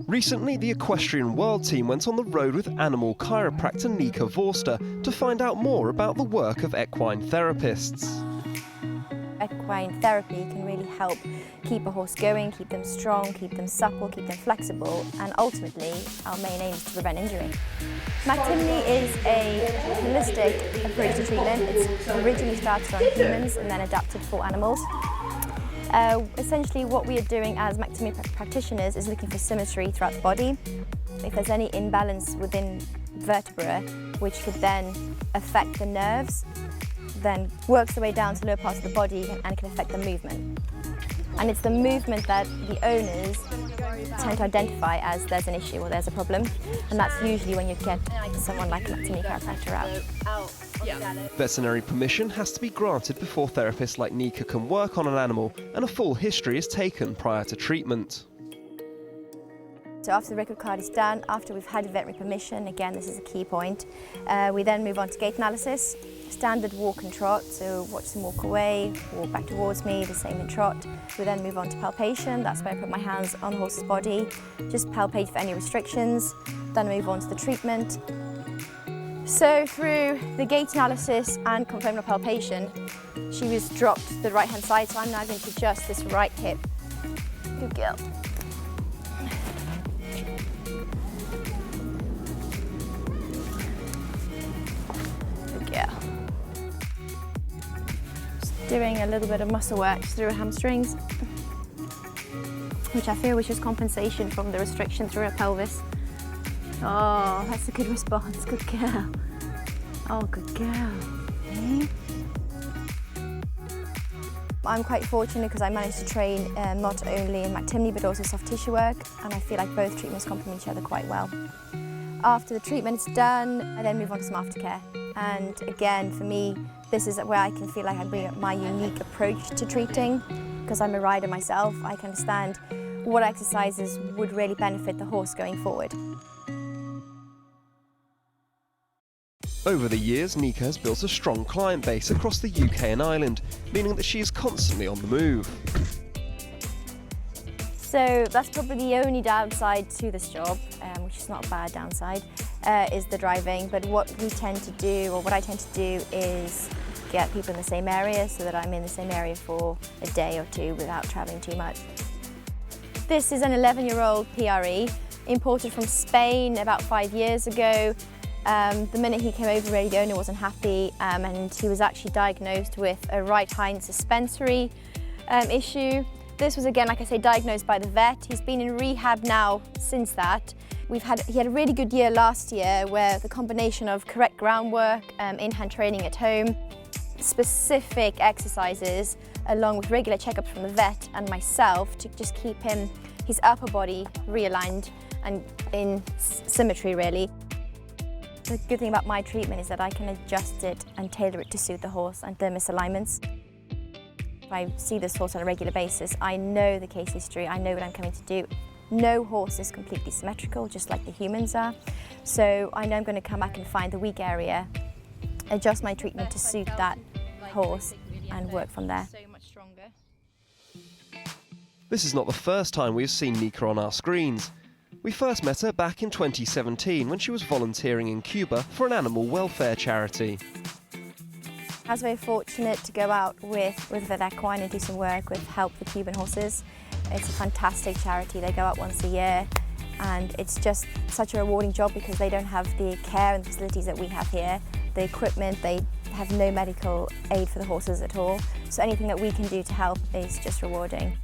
Recently, the equestrian world team went on the road with animal chiropractor Nika Vorster to find out more about the work of equine therapists. Equine therapy can really help keep a horse going, keep them strong, keep them supple, keep them flexible, and ultimately our main aim is to prevent injury. McTimney is a holistic approach to treatment. It's originally started on humans and then adapted for animals. Essentially what we are doing as McTimney practitioners is looking for symmetry throughout the body. If there's any imbalance within vertebra, which could then affect the nerves, then works the way down to lower parts of the body and can affect the movement. And it's the movement that the owners tend to identify as there's an issue or there's a problem, and that's usually when you get someone like a McTimney chiropractor out. Veterinary permission has to be granted before therapists like Nika can work on an animal, and a full history is taken prior to treatment. So after the record card is done, after we've had veterinary permission, again this is a key point, we then move on to gait analysis, standard walk and trot, so watch them walk away, walk back towards me, the same in trot. We then move on to palpation, that's where I put my hands on the horse's body, just palpate for any restrictions, then move on to the treatment. So through the gait analysis and confirmed palpation, she was dropped to the right hand side, so I'm now going to adjust this right hip. Good girl. Doing a little bit of muscle work through her hamstrings, which I feel was just compensation from the restriction through her pelvis. Oh, that's a good response, good girl. Oh, good girl. Okay. I'm quite fortunate because I managed to train not only in McTimney but also soft tissue work, and I feel like both treatments complement each other quite well. After the treatment is done, I then move on to some aftercare. And again, for me, this is where I can feel like I bring up my unique approach to treating. Because I'm a rider myself, I can understand what exercises would really benefit the horse going forward. Over the years, Nika has built a strong client base across the UK and Ireland, meaning that she is constantly on the move. So that's probably the only downside to this job, which is not a bad downside, is the driving. But what we tend to do, or what I tend to do, is get people in the same area so that I'm in the same area for a day or two without travelling too much. This is an 11-year-old PRE, imported from Spain about 5 years ago. The minute he came over, really, the owner wasn't happy, and he was actually diagnosed with a right hind suspensory issue. This was, again, like I say, diagnosed by the vet. He's been in rehab now since that. He had a really good year last year where the combination of correct groundwork, in-hand training at home, specific exercises, along with regular checkups from the vet and myself to just keep his upper body realigned and in symmetry, really. The good thing about my treatment is that I can adjust it and tailor it to suit the horse and their misalignments. If I see this horse on a regular basis, I know the case history, I know what I'm coming to do. No horse is completely symmetrical, just like the humans are. So I know I'm going to come back and find the weak area, adjust my treatment to suit that horse and work from there. This is not the first time we have seen Nika on our screens. We first met her back in 2017 when she was volunteering in Cuba for an animal welfare charity. I was very fortunate to go out with Vet Equine and do some work with Help the Cuban Horses. It's a fantastic charity. They go out once a year, and it's just such a rewarding job because they don't have the care and the facilities that we have here. The equipment, they have no medical aid for the horses at all. So anything that we can do to help is just rewarding.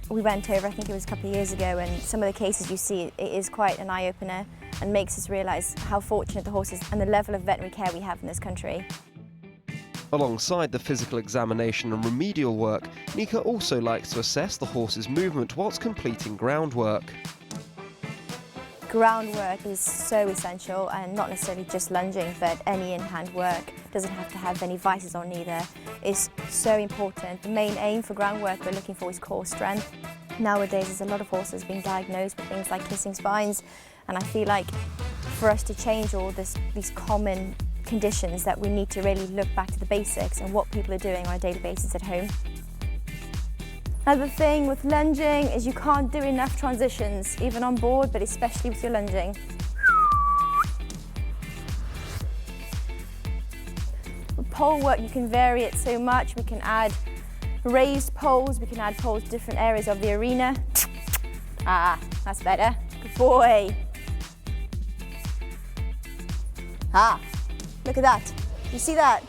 We went over, I think it was a couple of years ago, and some of the cases you see, it is quite an eye-opener and makes us realise how fortunate the horses and the level of veterinary care we have in this country. Alongside the physical examination and remedial work, Nika also likes to assess the horse's movement whilst completing groundwork. Groundwork is so essential, and not necessarily just lunging, but any in-hand work. Doesn't have to have any vices on either. It's so important. The main aim for groundwork we're looking for is core strength. Nowadays there's a lot of horses being diagnosed with things like kissing spines, and I feel like for us to change all these common conditions that we need to really look back to the basics and what people are doing on a daily basis at home. Another thing with lunging is you can't do enough transitions, even on board, but especially with your lunging. With pole work, you can vary it so much. We can add raised poles, we can add poles to different areas of the arena. Ah, that's better. Good boy. Ah, look at that. You see that?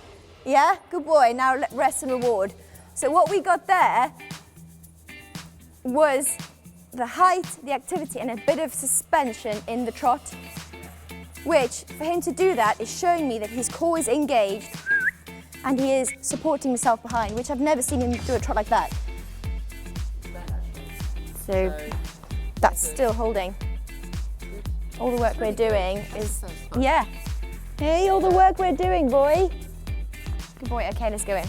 Yeah, good boy. Now rest and reward. So what we got there was the height, the activity, and a bit of suspension in the trot, which for him to do that is showing me that his core is engaged and he is supporting himself behind, which I've never seen him do a trot like that. So that's still holding. All the work we're doing is, yeah. Hey, all the work we're doing, boy. Good boy, okay, let's go in.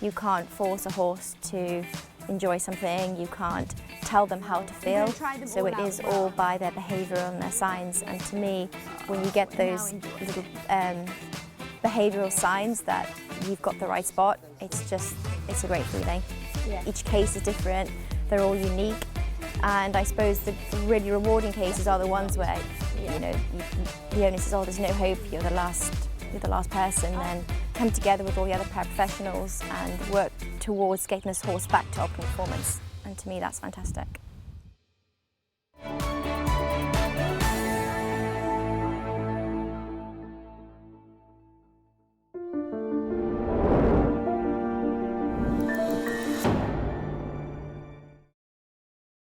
You can't force a horse to enjoy something, you can't tell them how to feel, so it is all by their behaviour and their signs. And to me, when you get those little behavioural signs that you've got the right spot, it's a great feeling. Yeah. Each case is different, they're all unique, and I suppose the really rewarding cases are the ones where, you know, the owner says, oh, there's no hope, you're the last person, and come together with all the other paraprofessionals and work towards getting this horse back to optimal performance. And to me, that's fantastic.